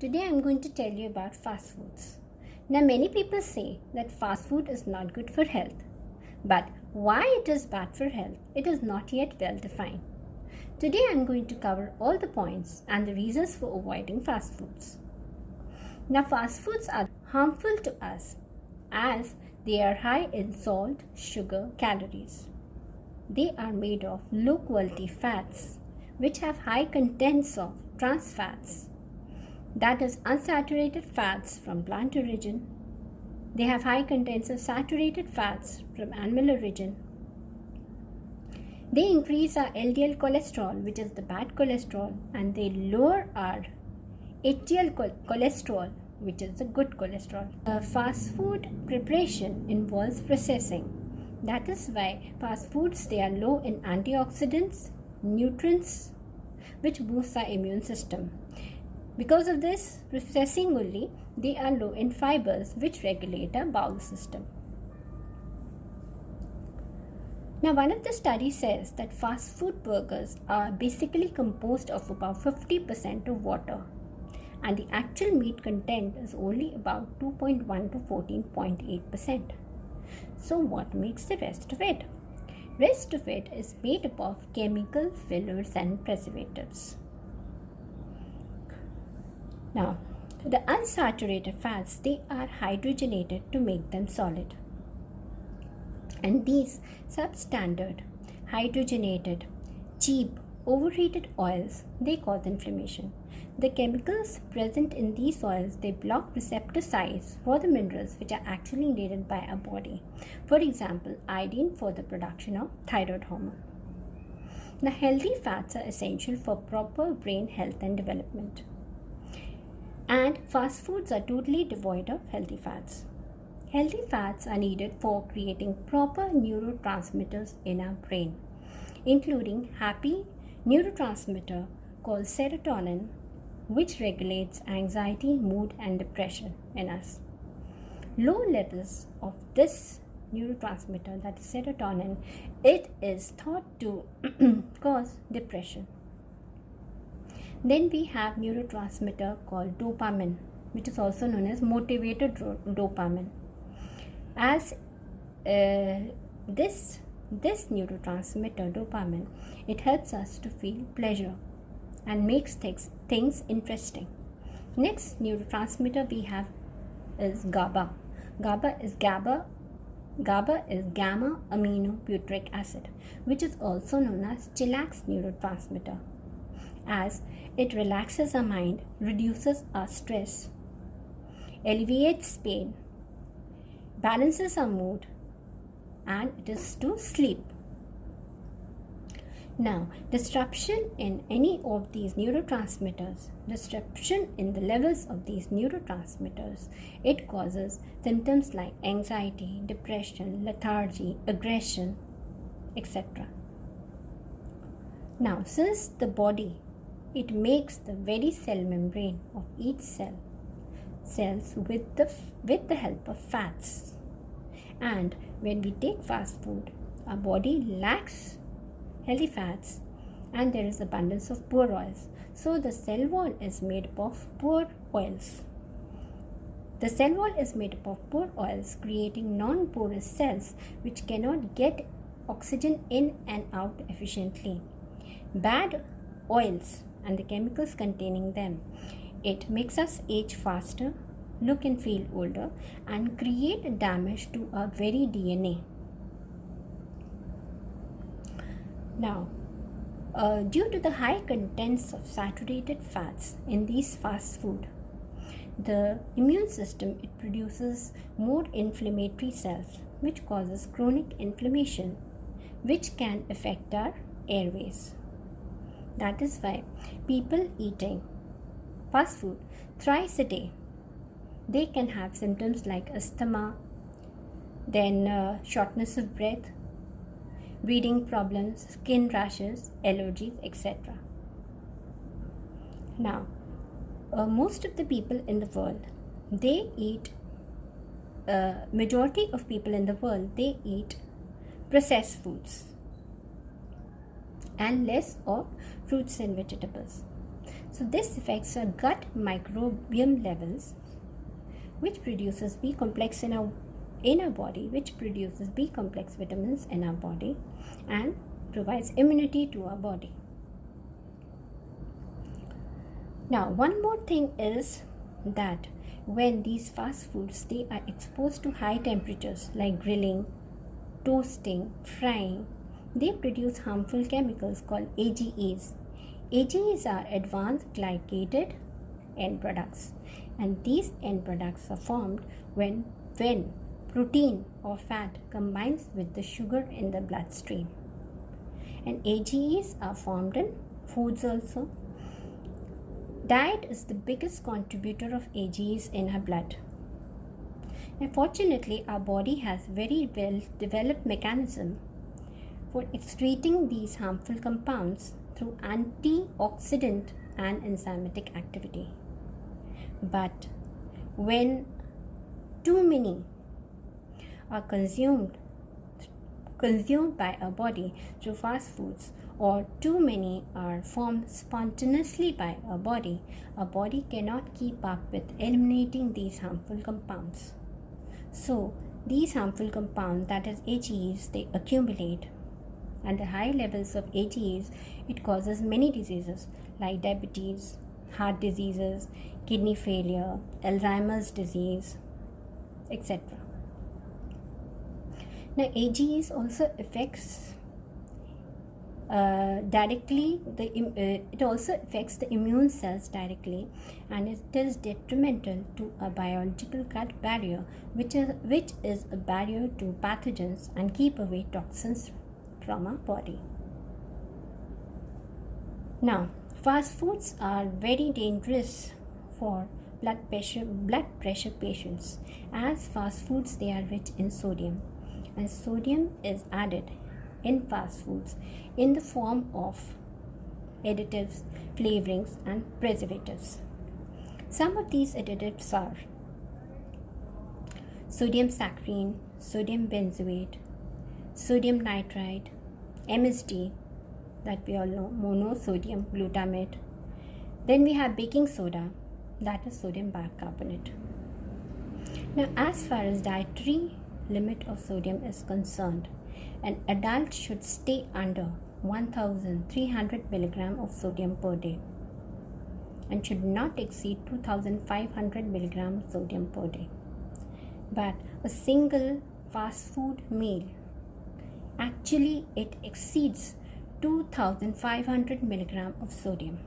Today I am going to tell you about fast foods. Now many people say that fast food is not good for health. But why it is bad for health, it is not yet well defined. Today I am going to cover all the points and the reasons for avoiding fast foods. Now fast foods are harmful to us as they are high in salt, sugar, calories. They are made of low quality fats which have high contents of trans fats, that is unsaturated fats from plant origin. They have high contents of saturated fats from animal origin. They increase our LDL cholesterol, which is the bad cholesterol, and they lower our HDL cholesterol, which is the good cholesterol. Fast food preparation involves processing. That is why fast foods, they are low in antioxidants, nutrients, which boosts our immune system. Because of this processing only, they are low in fibers, which regulate our bowel system. Now, one of the studies says that fast food burgers are basically composed of about 50% of water, and the actual meat content is only about 2.1 to 14.8%. So what makes the rest of it? Rest of it is made up of chemical fillers and preservatives. Now, the unsaturated fats, they are hydrogenated to make them solid. And these substandard, hydrogenated, cheap, overheated oils, they cause inflammation. The chemicals present in these oils, they block receptor sites for the minerals which are actually needed by our body. For example, iodine for the production of thyroid hormone. Now, healthy fats are essential for proper brain health and development. And fast foods are totally devoid of healthy fats. Healthy fats are needed for creating proper neurotransmitters in our brain, including happy neurotransmitter called serotonin, which regulates anxiety, mood, and depression in us. Low levels of this neurotransmitter, that is serotonin, it is thought to cause depression. Then we have neurotransmitter called dopamine, which is also known as motivated dopamine. As this neurotransmitter dopamine, it helps us to feel pleasure and makes things interesting. Next neurotransmitter we have is GABA. GABA is gamma aminobutyric acid, which is also known as chillax neurotransmitter, as it relaxes our mind, reduces our stress, alleviates pain, balances our mood, and it is to sleep. Now, disruption in any of these neurotransmitters, disruption in the levels of these neurotransmitters, it causes symptoms like anxiety, depression, lethargy, aggression, etc. Now, since the body, it makes the very cell membrane of each cells with the help of fats. And when we take fast food, our body lacks healthy fats and there is abundance of poor oils. So the cell wall is made up of poor oils. The cell wall is made up of poor oils, creating non-porous cells which cannot get oxygen in and out efficiently. Bad oils and the chemicals containing them, it makes us age faster, look and feel older, and create damage to our very DNA. Now, due to the high contents of saturated fats in these fast food, the immune system, it produces more inflammatory cells, which causes chronic inflammation, which can affect our airways. That is why people eating fast food thrice a day, they can have symptoms like asthma, then shortness of breath, breathing problems, skin rashes, allergies, etc. Now, most of the people in the world, they eat, majority of people in the world, they eat processed foods and less of fruits and vegetables. So this affects our gut microbiome levels, which produces B complex in our body, which produces B complex vitamins in our body and provides immunity to our body. Now, one more thing is that when these fast foods, they are exposed to high temperatures like grilling, toasting, frying, they produce harmful chemicals called AGEs. AGEs are advanced glycated end products, and these end products are formed when protein or fat combines with the sugar in the bloodstream. And AGEs are formed in foods also. Diet is the biggest contributor of AGEs in our blood. Unfortunately, our body has very well developed mechanism for excreting these harmful compounds through antioxidant and enzymatic activity. But when too many are consumed by our body through fast foods, or too many are formed spontaneously by our body cannot keep up with eliminating these harmful compounds. So these harmful compounds, that is AGEs, they accumulate, and the high levels of AGEs, it causes many diseases like diabetes, heart diseases, kidney failure, Alzheimer's disease, etc. Now, AGEs also affects it also affects the immune cells directly, and it is detrimental to a biological gut barrier, which is a barrier to pathogens and keep away toxins from our body. Now, fast foods are very dangerous for blood pressure patients, as fast foods, they are rich in sodium, and sodium is added in fast foods in the form of additives, flavorings, and preservatives. Some of these additives are sodium saccharine, sodium benzoate, sodium nitrite, MSG, that we all know, monosodium glutamate. Then we have baking soda, that is sodium bicarbonate. Now, as far as dietary limit of sodium is concerned, an adult should stay under 1300 mg of sodium per day and should not exceed 2500 mg of sodium per day. But a single fast food meal, actually it exceeds 2500 mg of sodium.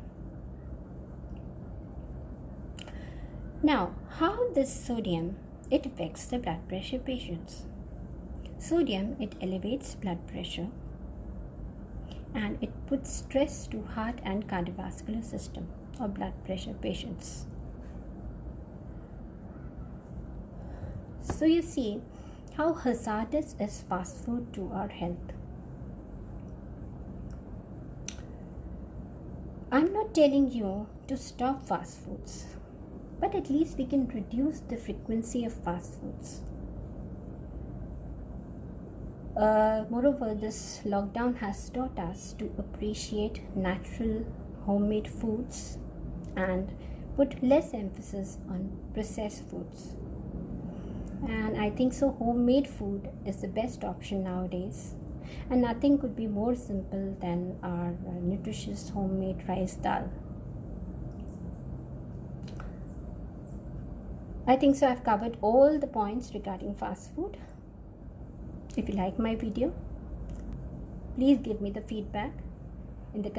Now, how this sodium, it affects the blood pressure patients? Sodium, it elevates blood pressure and it puts stress to heart and cardiovascular system of blood pressure patients. So you see how hazardous is fast food to our health. I'm not telling you to stop fast foods, but at least we can reduce the frequency of fast foods. Moreover, this lockdown has taught us to appreciate natural homemade foods and put less emphasis on processed foods. And I think so homemade food is the best option nowadays, and nothing could be more simple than our nutritious homemade rice dal. I think so I've covered all the points regarding fast food. If you like my video, please give me the feedback in the